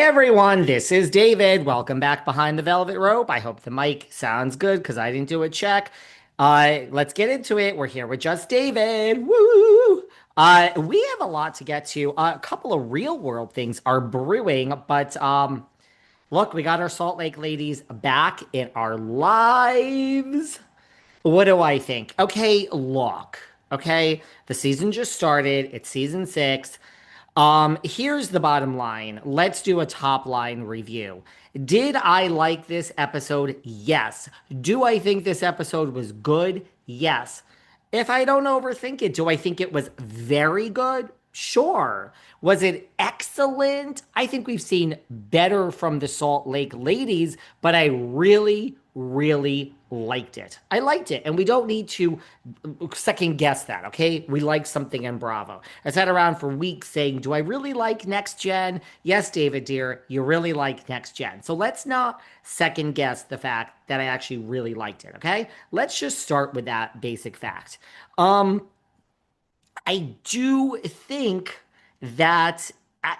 Everyone, this is David. Welcome back behind the velvet rope. I hope the mic sounds good because I didn't do a check. Let's get into it. We're here with just David. Woo! We have a lot to get to. A couple of real world things are brewing, but look, we got our Salt Lake ladies back in our lives. What do I think? Okay, look. Okay, the season just started. It's season six. Here's the bottom line. Let's do a top line review. Did I like this episode? Yes. Do I think this episode was good? Yes. If I don't overthink it, do I think it was very good? Sure. Was it excellent? I think we've seen better from the Salt Lake ladies, but I really, really liked it. I liked it. And we don't need to second guess that, okay? We like something in Bravo. I sat around for weeks saying, do I really like Next Gen? Yes, David, dear, you really like Next Gen. So let's not second guess the fact that I actually really liked it, okay? Let's just start with that basic fact. Um, I do think that,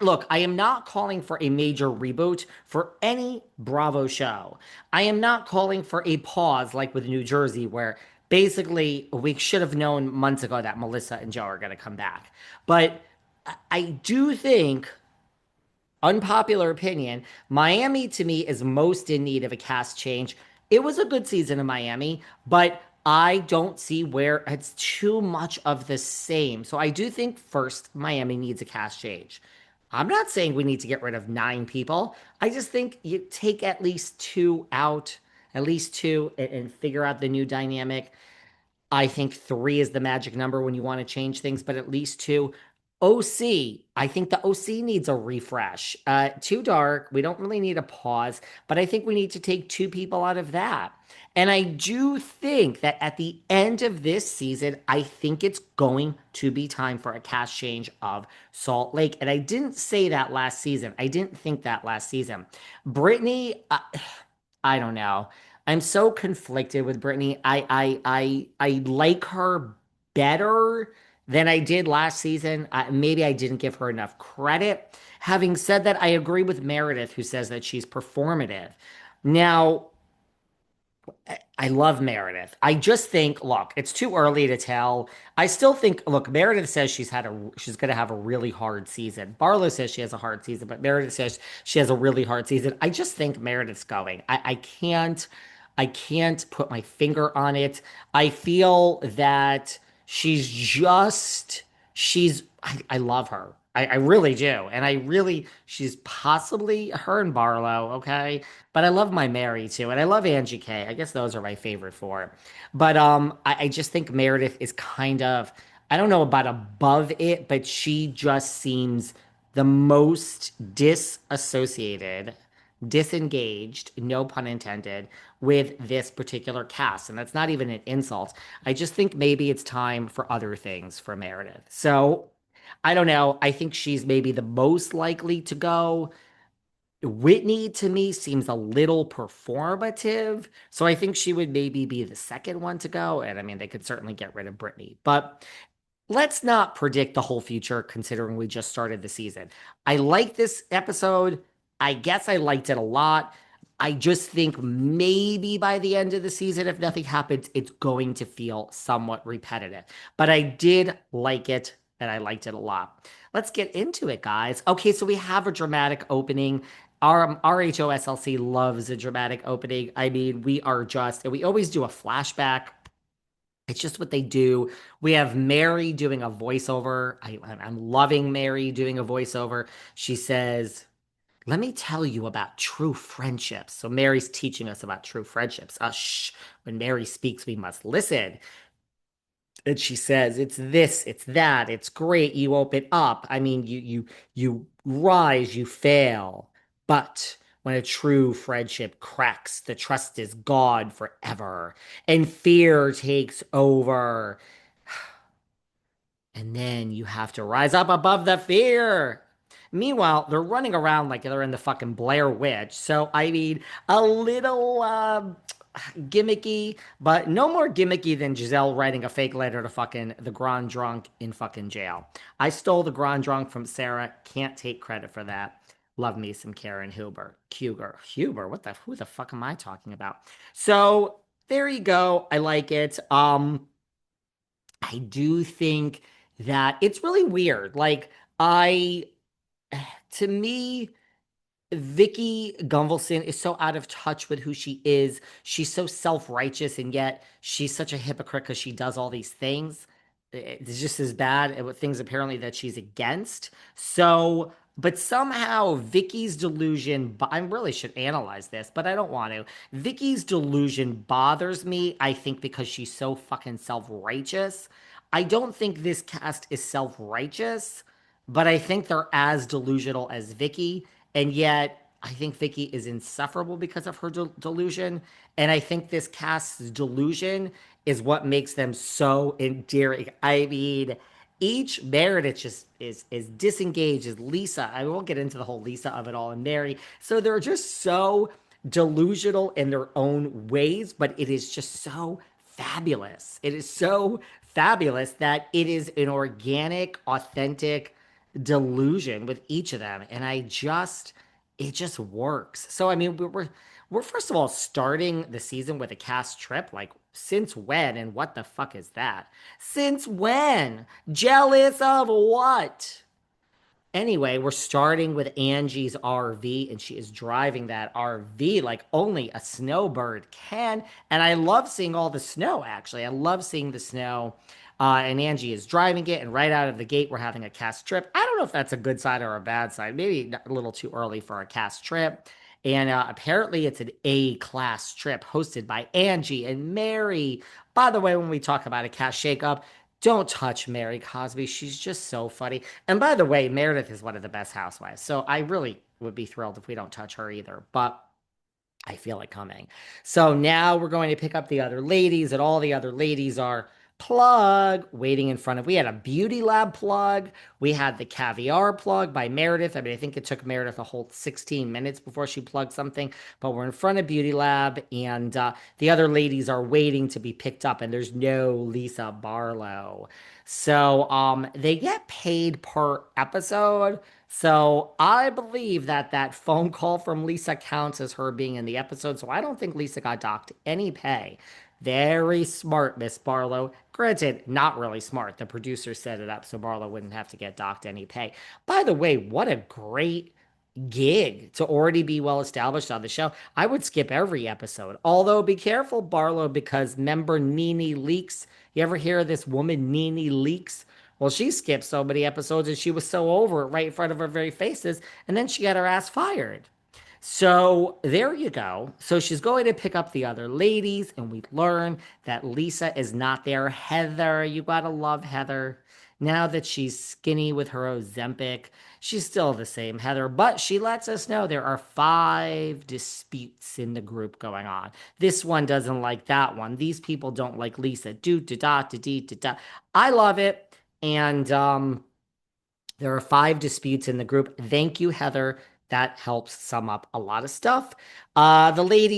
look, I am not calling for a major reboot for any Bravo show. I am not calling for a pause like with New Jersey, where basically we should have known months ago that Melissa and Joe are going to come back. But I do think, unpopular opinion, Miami to me is most in need of a cast change. It was a good season in Miami, but I don't see where it's too much of the same. So I do think first Miami needs a cast change. I'm not saying we need to get rid of nine people. I just think you take at least two out, at least two, and figure out the new dynamic. I think three is the magic number when you want to change things, but at least two. OC, I think the OC needs a refresh. Too dark. We don't really need a pause, but I think we need to take two people out of that. And I do think that at the end of this season, I think it's going to be time for a cast change of Salt Lake. And I didn't say that last season. I didn't think that last season. Brittany, I don't know. I'm so conflicted with Brittany. I like her better than I did last season. Maybe I didn't give her enough credit. Having said that, I agree with Meredith, who says that she's performative. Now, I love Meredith. I just think, look, it's too early to tell. I still think, look, Meredith says she's going to have a really hard season. Barlow says she has a hard season, but Meredith says she has a really hard season. I just think Meredith's going. I can't put my finger on it. I feel that I love her. I really do. And she's possibly her and Barlow, okay? But I love my Mary too. And I love Angie K. I guess those are my favorite four. But I just think Meredith is kind of, I don't know about above it, but she just seems the most disassociated, disengaged, no pun intended, with this particular cast. And that's not even an insult. I just think maybe it's time for other things for Meredith. So I don't know. I think she's maybe the most likely to go. Whitney to me seems a little performative. So I think she would maybe be the second one to go. And I mean, they could certainly get rid of Brittany. But let's not predict the whole future considering we just started the season. I like this episode. I guess I liked it a lot. I just think maybe by the end of the season, if nothing happens, it's going to feel somewhat repetitive. But I did like it and I liked it a lot. Let's get into it, guys. Okay, so we have a dramatic opening. Our RHOSLC loves a dramatic opening. I mean, and we always do a flashback. It's just what they do. We have Mary doing a voiceover. I'm loving Mary doing a voiceover. She says, let me tell you about true friendships. So Mary's teaching us about true friendships. Shh. When Mary speaks, we must listen. And she says, it's this, it's that, it's great. You open up. I mean, you rise, you fail. But when a true friendship cracks, the trust is gone forever, and fear takes over. And then you have to rise up above the fear. Meanwhile, they're running around like they're in the fucking Blair Witch. So, I mean, a little gimmicky, but no more gimmicky than Giselle writing a fake letter to fucking the Grand Drunk in fucking jail. I stole the Grand Drunk from Sarah. Can't take credit for that. Love me some Karen Huber. Who the fuck am I talking about? So there you go. I like it. I do think that it's really weird. Like I to me, Vicky Gunvalson is so out of touch with who she is. She's so self-righteous, and yet she's such a hypocrite because she does all these things. It's just as bad at things apparently that she's against. So, but somehow Vicky's delusion, I really should analyze this, but I don't want to. Vicky's delusion bothers me, I think, because she's so fucking self-righteous. I don't think this cast is self-righteous, but I think they're as delusional as Vicky. And yet, I think Vicky is insufferable because of her delusion. And I think this cast's delusion is what makes them so endearing. I mean, each Meredith just is disengaged as Lisa. I won't get into the whole Lisa of it all and Mary. So they're just so delusional in their own ways, but it is just so fabulous. It is so fabulous that it is an organic, authentic delusion with each of them. And it just works. So, I mean, we're first of all starting the season with a cast trip. Like, since when and what the fuck is that? Since when? Jealous of what? Anyway, we're starting with Angie's RV, and she is driving that RV like only a snowbird can. And I love seeing all the snow, actually. I love seeing the snow. And Angie is driving it, and right out of the gate, we're having a cast trip. I don't know if that's a good side or a bad side. Maybe a little too early for a cast trip. And apparently, it's an A class trip hosted by Angie and Mary. By the way, when we talk about a cast shakeup, don't touch Mary Cosby. She's just so funny. And by the way, Meredith is one of the best housewives. So I really would be thrilled if we don't touch her either. But I feel it coming. So now we're going to pick up the other ladies, and all the other ladies are plug waiting in front of. We had a beauty lab plug. We had the caviar plug by Meredith. I mean, I think it took Meredith a whole 16 minutes before she plugged something, but we're in front of beauty lab, and the other ladies are waiting to be picked up, and there's no Lisa Barlow. So they get paid per episode. So I believe that that phone call from Lisa counts as her being in the episode. So I don't think Lisa got docked any pay. Very smart, Miss Barlow. Granted, not really smart. The producer set it up so Barlow wouldn't have to get docked any pay. By the way, what a great gig to already be well established on the show. I would skip every episode. Although, be careful, Barlow, because member Nene Leaks. You ever hear of this woman, Nene Leaks? Well, she skipped so many episodes and she was so over it right in front of her very faces, and then she got her ass fired. So there you go. So she's going to pick up the other ladies, and we learn that Lisa is not there. Heather, you gotta love Heather. Now that she's skinny with her Ozempic, she's still the same Heather, but she lets us know there are 5 disputes in the group going on. This one doesn't like that one. These people don't like Lisa. Do da da da dee da da. I love it, and there are 5 disputes in the group. Thank you, Heather. That helps sum up a lot of stuff. The ladies